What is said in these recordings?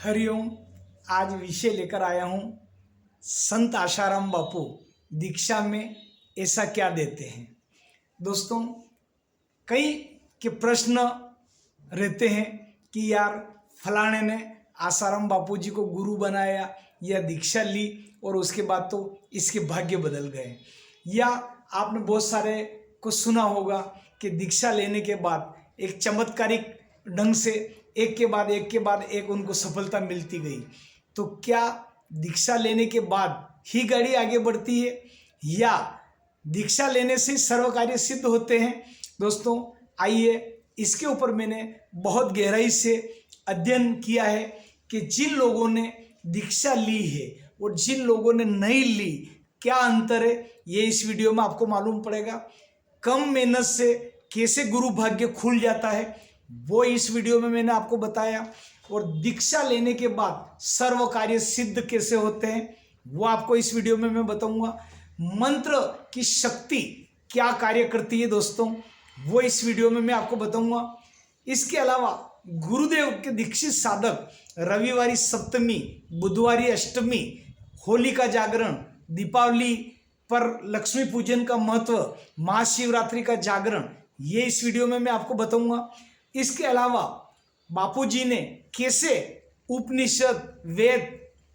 हरिओम। आज विषय लेकर आया हूँ, संत आशाराम बापू दीक्षा में ऐसा क्या देते हैं। दोस्तों, कई के प्रश्न रहते हैं कि यार फलाने ने आशाराम बापू जी को गुरु बनाया या दीक्षा ली और उसके बाद तो इसके भाग्य बदल गए। या आपने बहुत सारे को सुना होगा कि दीक्षा लेने के बाद एक चमत्कारिक ढंग से एक के बाद एक उनको सफलता मिलती गई। तो क्या दीक्षा लेने के बाद ही गाड़ी आगे बढ़ती है या दीक्षा लेने से सर्व कार्य सिद्ध होते हैं? दोस्तों, आइए इसके ऊपर मैंने बहुत गहराई से अध्ययन किया है कि जिन लोगों ने दीक्षा ली है और जिन लोगों ने नहीं ली, क्या अंतर है, ये इस वीडियो में आपको मालूम पड़ेगा। कम मेहनत से कैसे गुरु भाग्य खुल जाता है वो इस वीडियो में मैंने आपको बताया, और दीक्षा लेने के बाद सर्व कार्य सिद्ध कैसे होते हैं वो आपको इस वीडियो में मैं बताऊंगा। मंत्र की शक्ति क्या कार्य करती है दोस्तों, वो इस वीडियो में मैं आपको बताऊंगा। इसके अलावा गुरुदेव के दीक्षित साधक रविवारी सप्तमी, बुधवारी अष्टमी, होली का जागरण, दीपावली पर लक्ष्मी पूजन का महत्व, महाशिवरात्रि का जागरण, ये इस वीडियो में मैं आपको बताऊंगा। इसके अलावा बापूजी ने कैसे उपनिषद वेद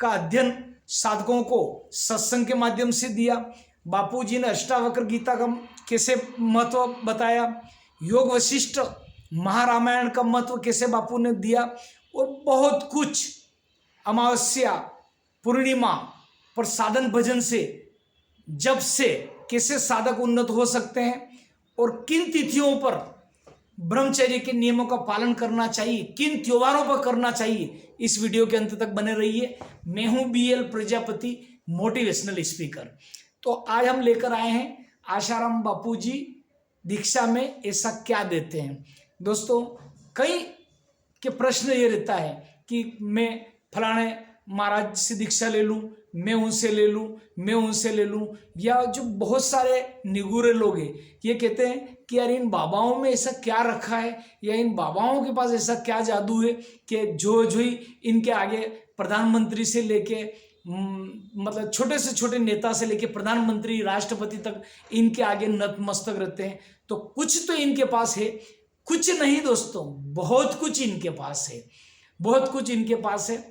का अध्ययन साधकों को सत्संग के माध्यम से दिया, बापूजी ने अष्टावक्र गीता का कैसे महत्व बताया, योग वशिष्ठ महारामायण का महत्व कैसे बापू ने दिया, और बहुत कुछ अमावस्या पूर्णिमा पर साधन भजन से जब से कैसे साधक उन्नत हो सकते हैं और किन तिथियों पर ब्रह्मचर्य के नियमों का पालन करना चाहिए, किन त्योहारों पर करना चाहिए, इस वीडियो के अंत तक बने रहिए। मैं हूं BL प्रजापति, मोटिवेशनल स्पीकर। तो आज हम लेकर आए हैं आशाराम बापू जी दीक्षा में ऐसा क्या देते हैं। दोस्तों, कई के प्रश्न ये रहता है कि मैं फलाने महाराज से दीक्षा ले लूं, मैं उनसे ले लूं, मैं उनसे ले लूं, या जो बहुत सारे निगूरे लोग हैं ये कहते हैं कि यार इन बाबाओं में ऐसा क्या रखा है, या इन बाबाओं के पास ऐसा क्या जादू है कि जो ही इनके आगे प्रधानमंत्री से लेके मतलब छोटे से छोटे नेता से लेके प्रधानमंत्री राष्ट्रपति तक इनके आगे नतमस्तक रहते हैं। तो कुछ तो इनके पास है, कुछ नहीं दोस्तों, बहुत कुछ इनके पास है, बहुत कुछ इनके पास है।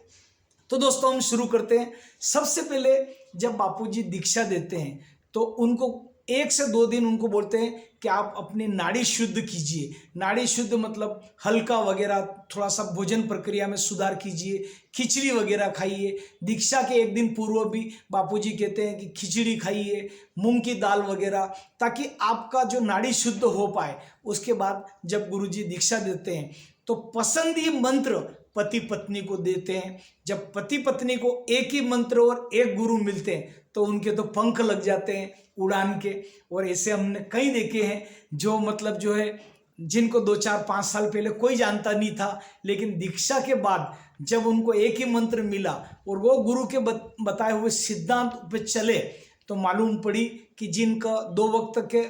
तो दोस्तों, हम शुरू करते हैं। सबसे पहले जब बापूजी दीक्षा देते हैं तो उनको 1 से 2 दिन उनको बोलते हैं कि आप अपनी नाड़ी शुद्ध कीजिए। नाड़ी शुद्ध मतलब हल्का वगैरह, थोड़ा सा भोजन प्रक्रिया में सुधार कीजिए, खिचड़ी वगैरह खाइए। दीक्षा के 1 दिन पूर्व भी बापूजी कहते हैं कि खिचड़ी खाइए, मूंग की दाल वगैरह, ताकि आपका जो नाड़ी शुद्ध हो पाए। उसके बाद जब गुरुजी दीक्षा देते हैं तो पसंदी मंत्र पति पत्नी को देते हैं। जब पति पत्नी को एक ही मंत्र और एक गुरु मिलते हैं तो उनके तो पंख लग जाते हैं उड़ान के। और ऐसे हमने कई देखे हैं जो मतलब जो है जिनको 2, 4, 5 साल पहले कोई जानता नहीं था, लेकिन दीक्षा के बाद जब उनको एक ही मंत्र मिला और वो गुरु के बताए हुए सिद्धांत पे चले तो मालूम पड़ी कि जिनका 2 वक्त के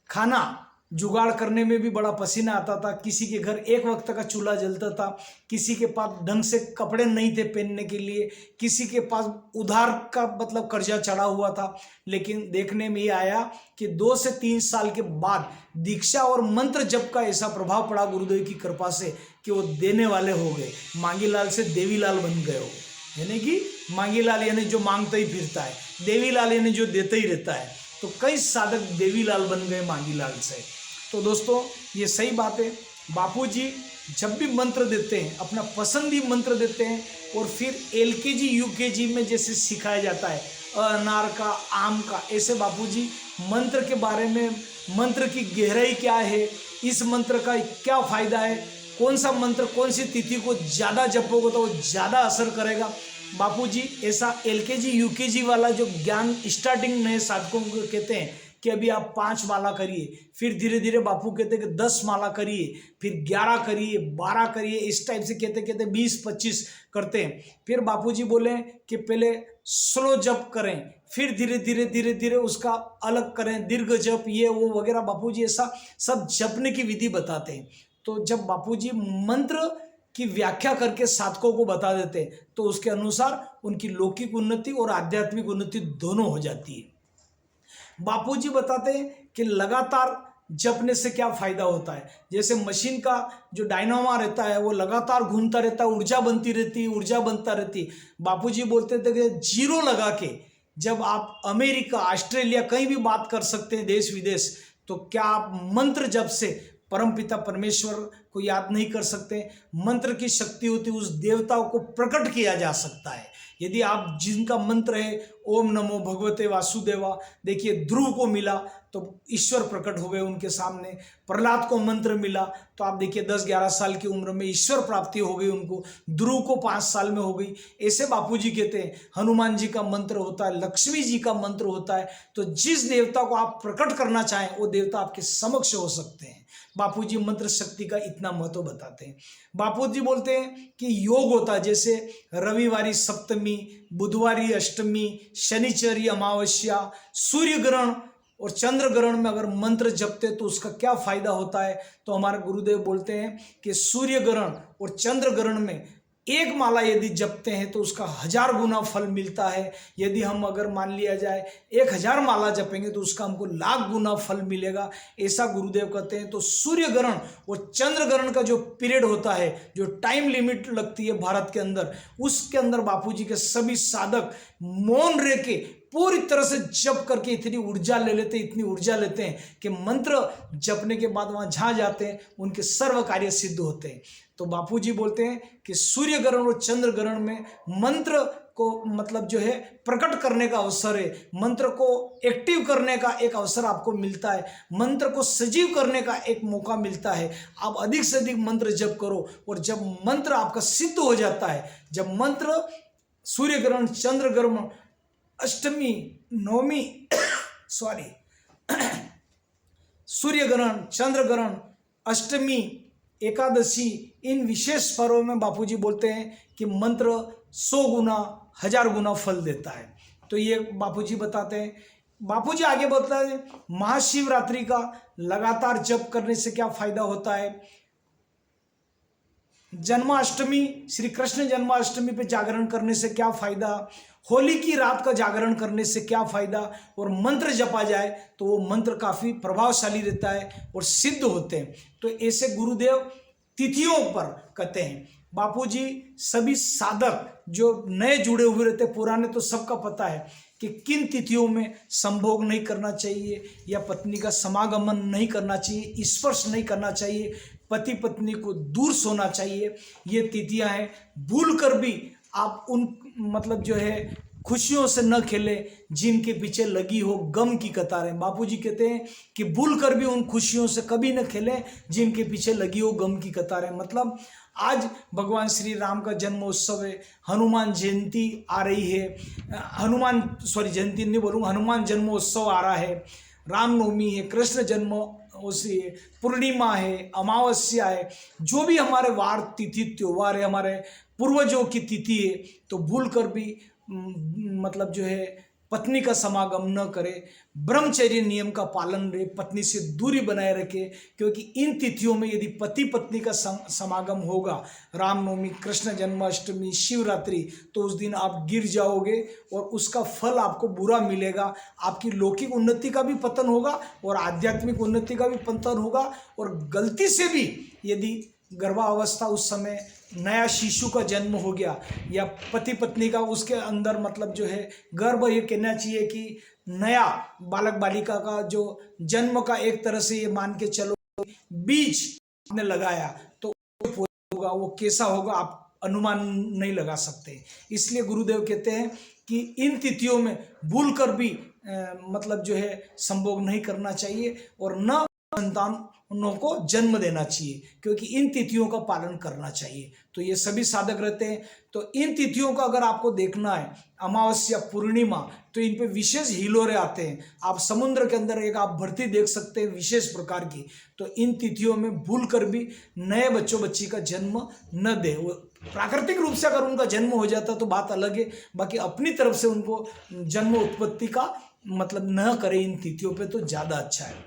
खाना जुगाड़ करने में भी बड़ा पसीना आता था, किसी के घर 1 वक्त का चूल्हा जलता था, किसी के पास ढंग से कपड़े नहीं थे पहनने के लिए, किसी के पास उधार का मतलब कर्जा चढ़ा हुआ था। लेकिन देखने में ये आया कि 2 से 3 साल के बाद दीक्षा और मंत्र जप का ऐसा प्रभाव पड़ा गुरुदेव की कृपा से कि वो देने वाले हो गए, मांगीलाल से देवीलाल बन गए हो। यानी कि मांगीलाल यानी जो मांगता ही फिरता है, देवीलाल यानी जो देता ही रहता है। तो कई साधक देवीलाल बन गए मांगीलाल से। तो दोस्तों, ये सही बात है। बापूजी जब भी मंत्र देते हैं अपना पसंदी मंत्र देते हैं, और फिर LKG UKG में जैसे सिखाया जाता है अनार का, आम का, ऐसे बापूजी मंत्र के बारे में, मंत्र की गहराई क्या है, इस मंत्र का क्या फायदा है, कौन सा मंत्र कौन सी तिथि को ज़्यादा जपोगे तो वो ज़्यादा असर करेगा, बापूजी ऐसा LKG UKG वाला जो ज्ञान स्टार्टिंग नए साधकों को कहते हैं कि अभी आप 5 माला करिए, फिर धीरे धीरे बापू कहते हैं कि 10 माला करिए, फिर 11 करिए, 12 करिए, इस टाइप से कहते कहते 20-25 करते हैं। फिर बापूजी बोले कि पहले स्लो जप करें, फिर धीरे धीरे उसका अलग करें, दीर्घ जप, ये वो वगैरह बापूजी ऐसा सब जपने की विधि बताते हैं। तो जब बापूजी मंत्र की व्याख्या करके साधकों को बता देते हैं तो उसके अनुसार उनकी लौकिक उन्नति और आध्यात्मिक उन्नति दोनों हो जाती है। बापूजी बताते हैं कि लगातार जपने से क्या फायदा होता है। जैसे मशीन का जो डायनामा रहता है वो लगातार घूमता रहता है, ऊर्जा बनती रहती है, ऊर्जा बनता रहती है। बापूजी बोलते थे कि जीरो लगा के जब आप अमेरिका, ऑस्ट्रेलिया कहीं भी बात कर सकते हैं देश विदेश, तो क्या आप मंत्र जप से परमपिता परमेश्वर को याद नहीं कर सकते? मंत्र की शक्ति होती है, उस देवता को प्रकट किया जा सकता है। यदि आप जिनका मंत्र है ओम नमो भगवते वासुदेवा, देखिए ध्रुव को मिला तो ईश्वर प्रकट हो गए उनके सामने। प्रहलाद को मंत्र मिला तो आप देखिए 10-11 साल की उम्र में ईश्वर प्राप्ति हो गई उनको। ध्रुव को 5 साल में हो गई। ऐसे बापूजी कहते हैं हनुमान जी का मंत्र होता है, लक्ष्मी जी का मंत्र होता है। तो जिस देवता को आप प्रकट करना चाहें वो देवता आपके समक्ष हो सकते हैं। बापूजी मंत्र शक्ति का इतना महत्व बताते हैं। बापूजी बोलते हैं कि योग होता है, जैसे रविवारी सप्तमी, बुधवारी अष्टमी, शनिचरी अमावस्या, सूर्य ग्रहण और चंद्र ग्रहण में अगर मंत्र जपते तो उसका क्या फायदा होता है। तो हमारे गुरुदेव बोलते हैं कि सूर्य ग्रहण और चंद्र ग्रहण में एक माला यदि जपते हैं तो उसका 1000 गुना फल मिलता है। यदि हम अगर मान लिया जाए 1000 माला जपेंगे तो उसका हमको लाख गुना फल मिलेगा, ऐसा गुरुदेव कहते हैं। तो सूर्य ग्रहण और चंद्र ग्रहण का जो पीरियड होता है, जो टाइम लिमिट लगती है भारत के अंदर, उसके अंदर बापूजी के सभी साधक मौन रह के पूरी तरह से जप करके इतनी ऊर्जा ले लेते हैं, इतनी ऊर्जा लेते हैं कि मंत्र जपने के बाद वहाँ जहाँ जाते हैं उनके सर्व कार्य सिद्ध होते हैं। तो बापूजी बोलते हैं कि सूर्य ग्रहण और चंद्र ग्रहण में मंत्र को मतलब जो है प्रकट करने का अवसर है, मंत्र को एक्टिव करने का एक अवसर आपको मिलता है, मंत्र को सजीव करने का एक मौका मिलता है। आप अधिक से अधिक मंत्र जप करो और जब मंत्र आपका सिद्ध हो जाता है, जब मंत्र सूर्य ग्रहण, चंद्र ग्रहण, अष्टमी, नवमी सूर्य ग्रहण, चंद्र ग्रहण, अष्टमी, एकादशी, इन विशेष पर्वों में बापूजी बोलते हैं कि मंत्र 100 गुना 1000 गुना फल देता है। तो ये बापूजी बताते हैं। बापूजी आगे बताते हैं महाशिवरात्रि का लगातार जप करने से क्या फायदा होता है। जन्माष्टमी, श्री कृष्ण जन्माष्टमी पे जागरण करने से क्या फायदा, होली की रात का जागरण करने से क्या फायदा, और मंत्र जपा जाए तो वो मंत्र काफी प्रभावशाली रहता है और सिद्ध होते हैं। तो ऐसे गुरुदेव तिथियों पर कहते हैं। बापूजी सभी साधक जो नए जुड़े हुए रहते, पुराने तो सबका पता है कि किन तिथियों में संभोग नहीं करना चाहिए या पत्नी का समागमन नहीं करना चाहिए, स्पर्श नहीं करना चाहिए, पति पत्नी को दूर सोना चाहिए। ये तिथियां हैं। भूल कर भी आप उन मतलब जो है खुशियों से न खेले जिनके पीछे लगी हो गम की कतारें। बापूजी कहते हैं कि भूल कर भी उन खुशियों से कभी न खेलें जिनके पीछे लगी हो गम की कतारें। मतलब आज भगवान श्री राम का जन्मोत्सव है, हनुमान जयंती आ रही है, जयंती नहीं बोलूँगा, हनुमान जन्मोत्सव आ रहा है, रामनवमी है, कृष्ण जन्म उसी पूर्णिमा है, अमावस्या है, जो भी हमारे वार तिथि त्योहार है, हमारे पूर्वजों की तिथि है, तो भूल कर भी मतलब जो है पत्नी का समागम न करे, ब्रह्मचर्य नियम का पालन रहे, पत्नी से दूरी बनाए रखे। क्योंकि इन तिथियों में यदि पति पत्नी का समागम होगा, रामनवमी, कृष्ण जन्माष्टमी, शिवरात्रि, तो उस दिन आप गिर जाओगे और उसका फल आपको बुरा मिलेगा। आपकी लौकिक उन्नति का भी पतन होगा और आध्यात्मिक उन्नति का भी पतन होगा। और गलती से भी यदि गर्भावस्था उस समय नया शिशु का जन्म हो गया या पति पत्नी का उसके अंदर मतलब जो है गर्भ, ये कहना चाहिए कि नया बालक बालिका का जो जन्म का एक तरह से ये मान के चलो बीज आपने लगाया तो होगा, वो कैसा होगा आप अनुमान नहीं लगा सकते। इसलिए गुरुदेव कहते हैं कि इन तिथियों में भूल कर भी मतलब जो है संभोग नहीं करना चाहिए और न संतानों को जन्म देना चाहिए, क्योंकि इन तिथियों का पालन करना चाहिए। तो ये सभी साधक रहते हैं। तो इन तिथियों का अगर आपको देखना है, अमावस्या, पूर्णिमा, तो इन पे विशेष हिलोरे आते हैं। आप समुद्र के अंदर एक आप भर्ती देख सकते हैं विशेष प्रकार की। तो इन तिथियों में भूल कर भी नए बच्चों बच्ची का जन्म न दे। वो प्राकृतिक रूप से अगर उनका जन्म हो जाता तो बात अलग है, बाकी अपनी तरफ से उनको जन्म उत्पत्ति का मतलब न करें इन तिथियों पे तो ज़्यादा अच्छा है।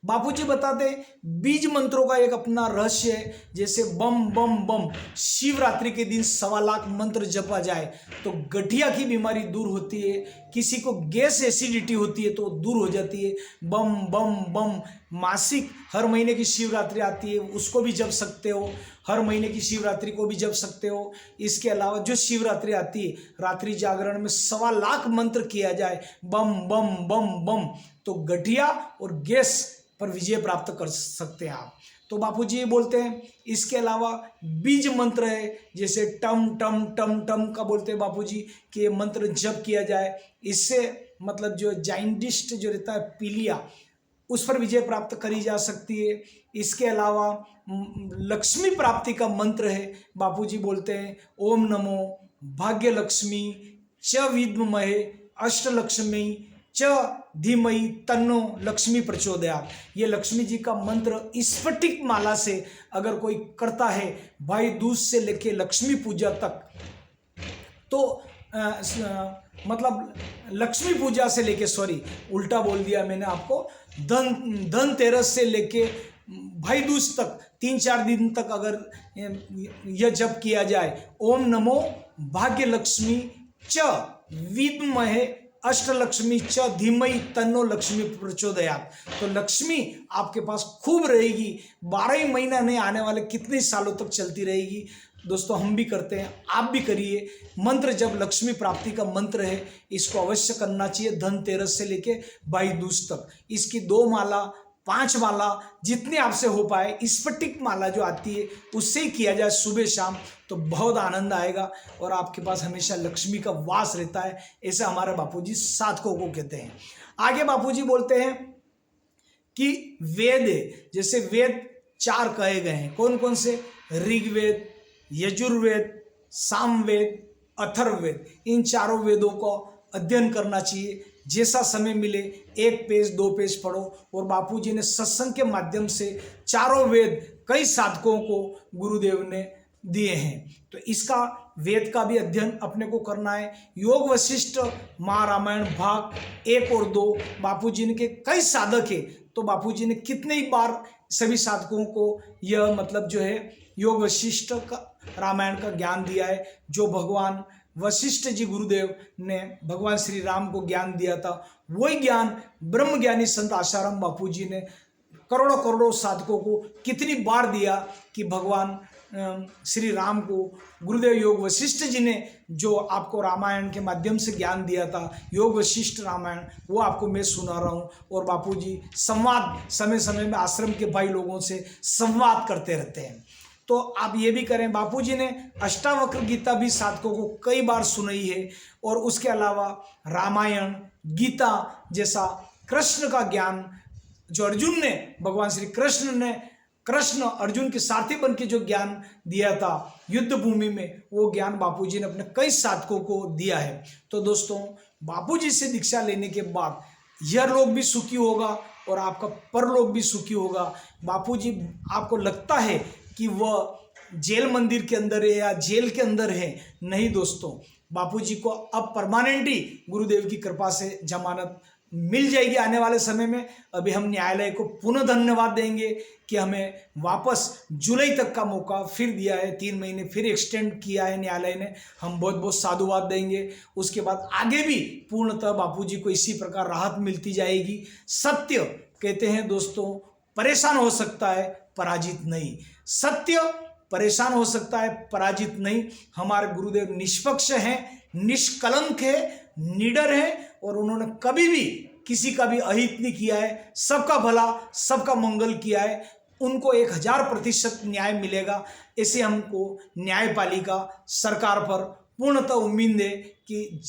बापूजी बताते हैं बीज मंत्रों का एक अपना रहस्य है। जैसे बम बम बम शिवरात्रि के दिन 1.25 लाख मंत्र जपा जाए तो गठिया की बीमारी दूर होती है, किसी को गैस एसिडिटी होती है तो दूर हो जाती है। बम बम बम मासिक हर महीने की शिवरात्रि आती है उसको भी जप सकते हो, हर महीने की शिवरात्रि को भी जप सकते हो। इसके अलावा जो शिवरात्रि आती है रात्रि जागरण में 1.25 लाख मंत्र किया जाए बम बम बम बम तो गठिया और गैस पर विजय प्राप्त कर सकते हैं आप। तो बापूजी ये बोलते हैं। इसके अलावा बीज मंत्र है, जैसे टम टम टम टम का बोलते हैं बापूजी कि ये मंत्र जप किया जाए, इससे मतलब जो जाइंटिस्ट जो रहता है पीलिया उस पर विजय प्राप्त करी जा सकती है। इसके अलावा लक्ष्मी प्राप्ति का मंत्र है, बापूजी बोलते हैं ओम नमो भाग्य लक्ष्मी च विद्महे अष्टलक्ष्मी च धीमहि तन्नो लक्ष्मी प्रचोदयात्। ये लक्ष्मी जी का मंत्र स्फटिक माला से अगर कोई करता है भाई दूज से लेके लक्ष्मी पूजा तक, तो मतलब लक्ष्मी पूजा से लेके, सॉरी उल्टा बोल दिया मैंने आपको, धनतेरस से लेके भाई दूज तक 3-4 दिन तक अगर यह जप किया जाए ओम नमो भाग्य लक्ष्मी च विद्महे अष्टलक्ष्मी च धीमहि तन्नो लक्ष्मी प्रचोदयात्, तो लक्ष्मी आपके पास खूब रहेगी, 12 ही महीना नहीं आने वाले कितने सालों तक चलती रहेगी। दोस्तों हम भी करते हैं, आप भी करिए। मंत्र जब लक्ष्मी प्राप्ति का मंत्र है इसको अवश्य करना चाहिए धनतेरस से लेके भाई दूज तक। इसकी 2 माला 5 माला जितने आपसे हो पाए, स्फटिक माला जो आती है उससे ही किया जाए सुबह शाम तो बहुत आनंद आएगा और आपके पास हमेशा लक्ष्मी का वास रहता है। ऐसा हमारे बापूजी साधकों को कहते हैं। आगे बापूजी बोलते हैं कि वेद, जैसे वेद 4 कहे गए हैं, कौन कौन से? ऋग्वेद, यजुर्वेद, सामवेद, अथर्ववेद। इन चारों वेदों को अध्ययन करना चाहिए। जैसा समय मिले 1 पेज 2 पेज पढ़ो। और बापूजी ने सत्संग के माध्यम से चारों वेद कई साधकों को गुरुदेव ने दिए हैं, तो इसका वेद का भी अध्ययन अपने को करना है। योग वशिष्ठ महारामायण भाग 1 और 2 बापूजी ने के कई साधक है, तो बापूजी ने कितने ही बार सभी साधकों को यह मतलब जो है योग वशिष्ठ का रामायण का ज्ञान दिया है। जो भगवान वशिष्ठ जी गुरुदेव ने भगवान श्री राम को ज्ञान दिया था, वही ज्ञान ब्रह्म ज्ञानी संत आशाराम बापूजी ने करोड़ों करोड़ों साधकों को कितनी बार दिया कि भगवान श्री राम को गुरुदेव योग वशिष्ठ जी ने जो आपको रामायण के माध्यम से ज्ञान दिया था, योग वशिष्ठ रामायण, वो आपको मैं सुना रहा हूँ। और बापूजी संवाद समय समय में आश्रम के भाई लोगों से संवाद करते रहते हैं, तो आप ये भी करें। बापूजी ने अष्टावक्र गीता भी साधकों को कई बार सुनाई है। और उसके अलावा रामायण, गीता जैसा कृष्ण का ज्ञान जो अर्जुन ने, भगवान श्री कृष्ण ने कृष्ण अर्जुन के सारथी बन के जो ज्ञान दिया था युद्ध भूमि में, वो ज्ञान बापूजी ने अपने कई साधकों को दिया है। तो दोस्तों बापूजी से दीक्षा लेने के बाद यह लोग भी सुखी होगा और आपका परलोक भी सुखी होगा। बापूजी आपको लगता है कि वह जेल मंदिर के अंदर है या जेल के अंदर है, नहीं दोस्तों, बापूजी को अब परमानेंटली गुरुदेव की कृपा से जमानत मिल जाएगी आने वाले समय में। अभी हम न्यायालय को पुनः धन्यवाद देंगे कि हमें वापस जुलाई तक का मौका फिर दिया है, 3 महीने फिर एक्सटेंड किया है न्यायालय ने, हम बहुत बहुत साधुवाद देंगे। उसके बाद आगे भी पूर्णतः बापूजी को इसी प्रकार राहत मिलती जाएगी। सत्य कहते हैं दोस्तों, परेशान हो सकता है पराजित नहीं। सत्य परेशान हो सकता है पराजित नहीं। हमारे गुरुदेव निष्पक्ष हैं, निष्कलंक है, निडर है और उन्होंने कभी भी किसी का भी अहित नहीं किया है, सबका भला सबका मंगल किया है। उनको 1000% न्याय मिलेगा, ऐसे हमको न्यायपालिका सरकार पर पूर्णतः उम्मीद है कि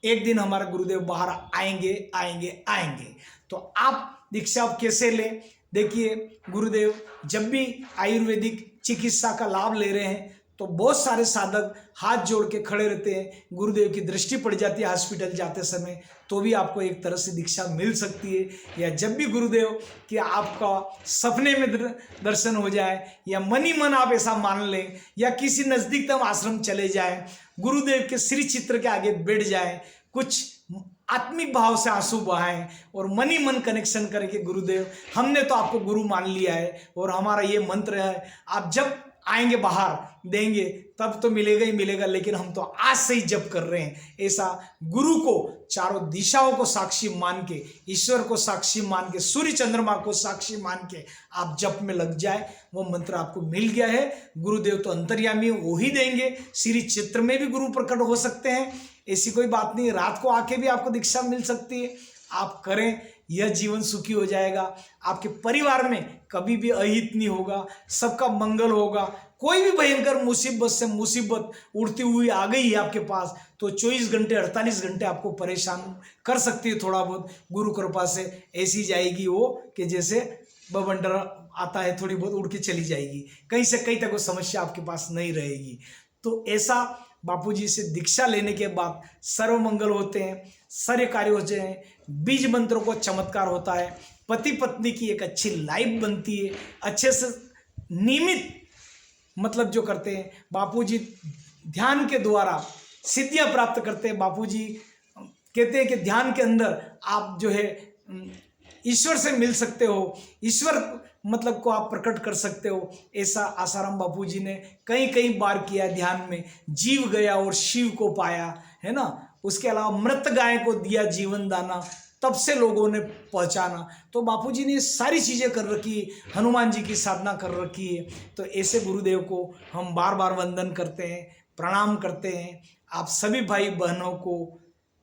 एक दिन हमारे गुरुदेव बाहर आएंगे आएंगे आएंगे। तो आप दीक्षा कैसे लें? देखिए, गुरुदेव जब भी आयुर्वेदिक चिकित्सा का लाभ ले रहे हैं तो बहुत सारे साधक हाथ जोड़ के खड़े रहते हैं, गुरुदेव की दृष्टि पड़ जाती है हॉस्पिटल जाते समय, तो भी आपको एक तरह से दीक्षा मिल सकती है। या जब भी गुरुदेव कि आपका सपने में दर्शन हो जाए या मन ही मन आप ऐसा मान लें या किसी नज़दीकतम आश्रम चले जाएं, गुरुदेव के श्री चित्र के आगे बैठ जाएं, कुछ आत्मिक भाव से आंसू बहाएं और मन ही मन कनेक्शन करके गुरुदेव हमने तो आपको गुरु मान लिया है और हमारा ये मंत्र है, आप जब आएंगे बाहर देंगे तब तो मिलेगा ही मिलेगा, लेकिन हम तो आज से ही जप कर रहे हैं। ऐसा गुरु को चारों दिशाओं को साक्षी मान के, ईश्वर को साक्षी मान के, सूर्य चंद्रमा को साक्षी मान के आप जप में लग जाए। वो मंत्र आपको मिल गया है। गुरुदेव तो अंतर्यामी वो ही देंगे। श्री चित्र में भी गुरु प्रकट हो सकते हैं, ऐसी कोई बात नहीं। रात को आके भी आपको दीक्षा मिल सकती है। आप करें, यह जीवन सुखी हो जाएगा। आपके परिवार में कभी भी अहित नहीं होगा, सबका मंगल होगा। कोई भी भयंकर मुसीबत से मुसीबत उड़ती हुई आ गई है आपके पास तो 24 घंटे 48 घंटे आपको परेशान कर सकती है थोड़ा बहुत। गुरु कृपा से ऐसी जाएगी वो कि जैसे बवंडर आता है, थोड़ी बहुत उड़ के चली जाएगी। कहीं से कहीं तक वो समस्या आपके पास नहीं रहेगी। तो ऐसा बापूजी से दीक्षा लेने के बाद सर्व मंगल होते हैं, सारे कार्य होते हैं। बीज मंत्रों को चमत्कार होता है। पति पत्नी की एक अच्छी लाइफ बनती है। अच्छे से नियमित मतलब जो करते हैं बापूजी ध्यान के द्वारा सिद्धियां प्राप्त करते हैं। बापूजी कहते हैं कि ध्यान के अंदर आप जो है ईश्वर से मिल सकते हो, ईश्वर मतलब को आप प्रकट कर सकते हो। ऐसा आसाराम बापूजी ने कई कई बार किया ध्यान में। जीव गया और शिव को पाया, है ना। उसके अलावा मृत गाय को दिया जीवन दाना, तब से लोगों ने पहचाना। तो बापूजी ने सारी चीज़ें कर रखी, हनुमान जी की साधना कर रखी है। तो ऐसे गुरुदेव को हम बार बार वंदन करते हैं, प्रणाम करते हैं। आप सभी भाई बहनों को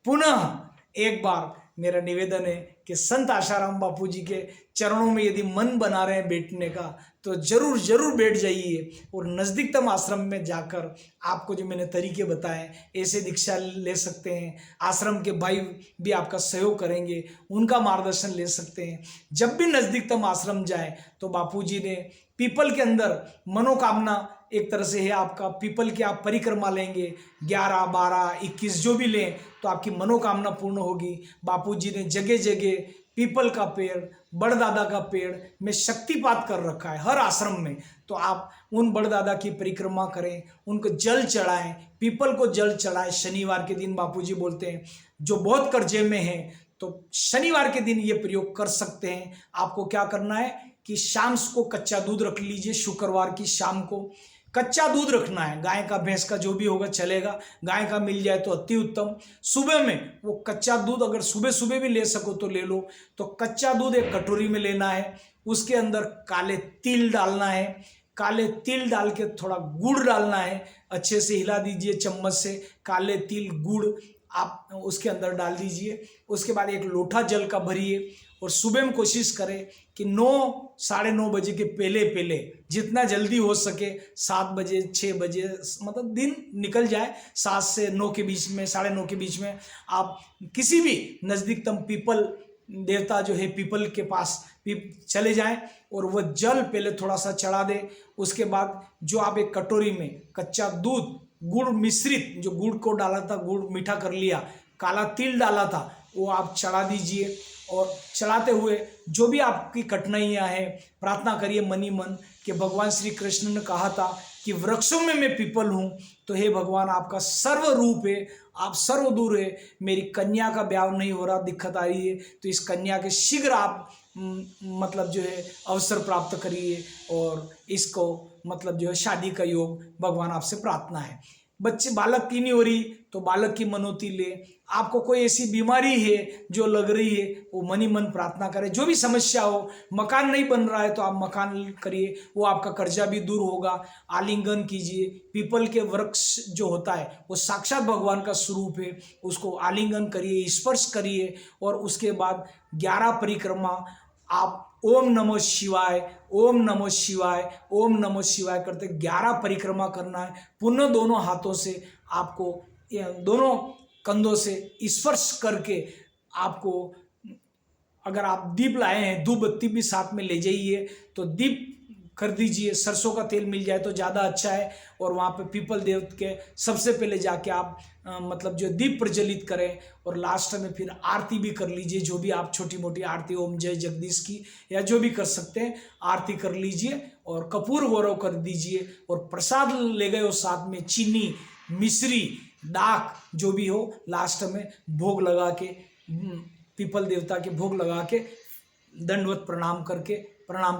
पुनः एक बार मेरा निवेदन है कि संत आशाराम बापूजी के चरणों में यदि मन बना रहे हैं बैठने का तो जरूर जरूर बैठ जाइए और नज़दीकतम आश्रम में जाकर आपको जो मैंने तरीके बताए ऐसे दीक्षा ले सकते हैं। आश्रम के भाई भी आपका सहयोग करेंगे, उनका मार्गदर्शन ले सकते हैं। जब भी नज़दीकतम आश्रम जाए तो बापूजी ने पीपल के अंदर मनोकामना एक तरह से है आपका, पीपल की आप परिक्रमा लेंगे 11, 12, 21 जो भी लें तो आपकी मनोकामना पूर्ण होगी। बापूजी ने जगह जगह पीपल का पेड़, बड़दादा का पेड़ में शक्तिपात कर रखा है हर आश्रम में। तो आप उन बड़दादा की परिक्रमा करें, उनको जल चढ़ाएं, पीपल को जल चढ़ाएं। शनिवार के दिन बापूजी बोलते हैं जो बहुत कर्जे में हैं तो शनिवार के दिन ये प्रयोग कर सकते हैं। आपको क्या करना है कि शाम को कच्चा दूध रख लीजिए। शुक्रवार की शाम को कच्चा दूध रखना है, गाय का भैंस का जो भी होगा चलेगा, गाय का मिल जाए तो अति उत्तम। सुबह में वो कच्चा दूध अगर सुबह सुबह भी ले सको तो ले लो। तो कच्चा दूध एक कटोरी में लेना है, उसके अंदर काले तिल डालना है। काले तिल डाल के थोड़ा गुड़ डालना है, अच्छे से हिला दीजिए चम्मच से। काले तिल गुड़ आप उसके अंदर डाल दीजिए। उसके बाद एक लोटा जल का भरिए और सुबह में कोशिश करें कि 9, 9:30 बजे के पहले पहले जितना जल्दी हो सके 7 बजे 6 बजे मतलब दिन निकल जाए 7 से 9 के बीच में, 9:30 के बीच में आप किसी भी नज़दीकतम पीपल देवता जो है पीपल के पास चले जाएं और वह जल पहले थोड़ा सा चढ़ा दे। उसके बाद जो आप एक कटोरी में कच्चा दूध गुड़ मिश्रित, जो गुड़ को डाला था गुड़ मीठा कर लिया, काला तिल डाला था, वो आप चढ़ा दीजिए। और चढ़ाते हुए जो भी आपकी कठिनाइयाँ हैं प्रार्थना करिए मनी मन कि भगवान श्री कृष्ण ने कहा था कि वृक्षों में मैं पीपल हूँ। तो हे भगवान आपका सर्व रूप है, आप सर्व दूर है। मेरी कन्या का ब्याह नहीं हो रहा, दिक्कत आ रही है, तो इस कन्या के शीघ्र आप मतलब जो है अवसर प्राप्त करिए और इसको मतलब जो है शादी का योग भगवान आपसे प्रार्थना है। बच्चे बालक की नहीं हो रही तो बालक की मनोती ले। आपको कोई ऐसी बीमारी है जो लग रही है वो मनी मन प्रार्थना करें। जो भी समस्या हो, मकान नहीं बन रहा है तो आप मकान करिए, वो आपका कर्जा भी दूर होगा। आलिंगन कीजिए, पीपल के वृक्ष जो होता है वो साक्षात भगवान का स्वरूप है, उसको आलिंगन करिए, स्पर्श करिए। और उसके बाद 11 परिक्रमा आप ओम नमो शिवाय, ओम नमो शिवाय, ओम नमो शिवाय करते 11 परिक्रमा करना है। पुनः दोनों हाथों से आपको दोनों कंधों से स्पर्श करके आपको, अगर आप दीप लाए हैं धूप बत्ती भी साथ में ले जाइए तो दीप कर दीजिए। सरसों का तेल मिल जाए तो ज़्यादा अच्छा है। और वहाँ पे पीपल देव के सबसे पहले जाके आप मतलब जो दीप प्रज्वलित करें और लास्ट में फिर आरती भी कर लीजिए। जो भी आप छोटी मोटी आरती ओम जय जगदीश की या जो भी कर सकते हैं आरती कर लीजिए और कपूर गौरव कर दीजिए। और प्रसाद ले गए हो साथ में चीनी, मिश्री, डाक जो भी हो, लास्ट में भोग लगा के पीपल देवता के भोग लगा के दंडवत प्रणाम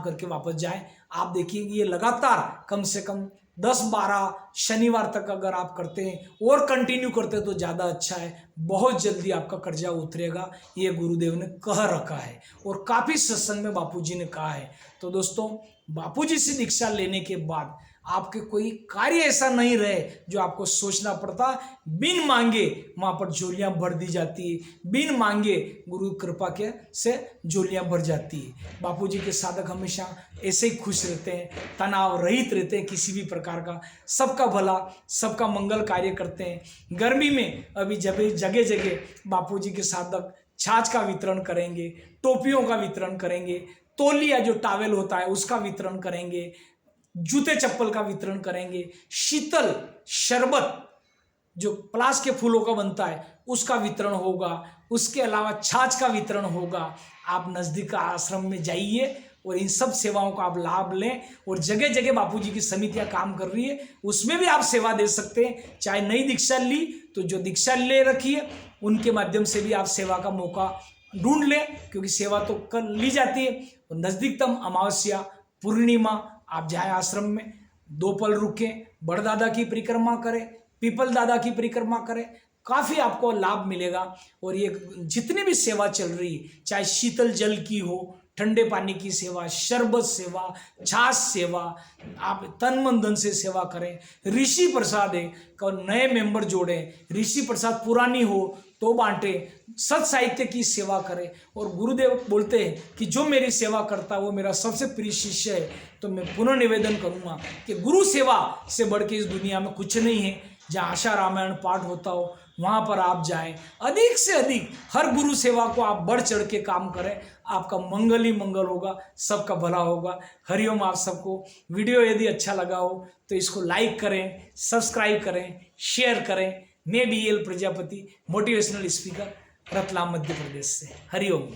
करके वापस जाएं। आप देखिए ये लगातार कम से कम 10-12 शनिवार तक अगर आप करते हैं और कंटिन्यू करते हैं तो ज़्यादा अच्छा है। बहुत जल्दी आपका कर्जा उतरेगा, ये गुरुदेव ने कह रखा है और काफ़ी सत्संग में बापूजी ने कहा है। तो दोस्तों, बापूजी से दीक्षा लेने के बाद आपके कोई कार्य ऐसा नहीं रहे जो आपको सोचना पड़ता, बिन मांगे वहाँ पर झोलियाँ भर दी जाती है, बिन मांगे गुरु कृपा के से झोलियाँ भर जाती है। बापूजी के साधक हमेशा ऐसे ही खुश रहते हैं, तनाव रहित रहते हैं किसी भी प्रकार का, सबका भला सबका मंगल कार्य करते हैं। गर्मी में अभी जगह जगह बापूजी के साधक छाछ का वितरण करेंगे, टोपियों का वितरण करेंगे, तौलिया जो टावेल होता है उसका वितरण करेंगे, जूते चप्पल का वितरण करेंगे, शीतल शरबत जो प्लास के फूलों का बनता है उसका वितरण होगा, उसके अलावा छाछ का वितरण होगा। आप नज़दीक आश्रम में जाइए और इन सब सेवाओं का आप लाभ लें। और जगह जगह बापूजी की समितियां काम कर रही है, उसमें भी आप सेवा दे सकते हैं। चाहे नई दीक्षा ली तो जो दीक्षा ले रखी है उनके माध्यम से भी आप सेवा का मौका ढूंढ लें, क्योंकि सेवा तो कर ली जाती है। और नज़दीकतम अमावस्या पूर्णिमा आप जाए आश्रम में, 2 पल रुकें, बड़दादा की परिक्रमा करें, पीपल दादा की परिक्रमा करें, काफ़ी आपको लाभ मिलेगा। और ये जितनी भी सेवा चल रही है, चाहे शीतल जल की हो, ठंडे पानी की सेवा, शरबत सेवा, छाछ सेवा, आप तन मन धन से सेवा करें। ऋषि प्रसाद है, नए मेंबर जोड़ें, ऋषि प्रसाद पुरानी हो तो बांटे, सत साहित्य की सेवा करें। और गुरुदेव बोलते हैं कि जो मेरी सेवा करता है वो मेरा सबसे प्रिय शिष्य है। तो मैं पुनः निवेदन करूँगा कि गुरु सेवा से बढ़ के इस दुनिया में कुछ नहीं है। जहाँ आशा रामायण पाठ होता हो वहाँ पर आप जाएं, अधिक से अधिक हर गुरु सेवा को आप बढ़ चढ़ के काम करें, आपका मंगल ही मंगल होगा, सबका भला होगा। हरिओम। आप सबको वीडियो यदि अच्छा लगा हो तो इसको लाइक करें, सब्सक्राइब करें, शेयर करें। मैं BL Prajapati, motivational speaker, Ratlam Madhya Pradesh से। हरिओम।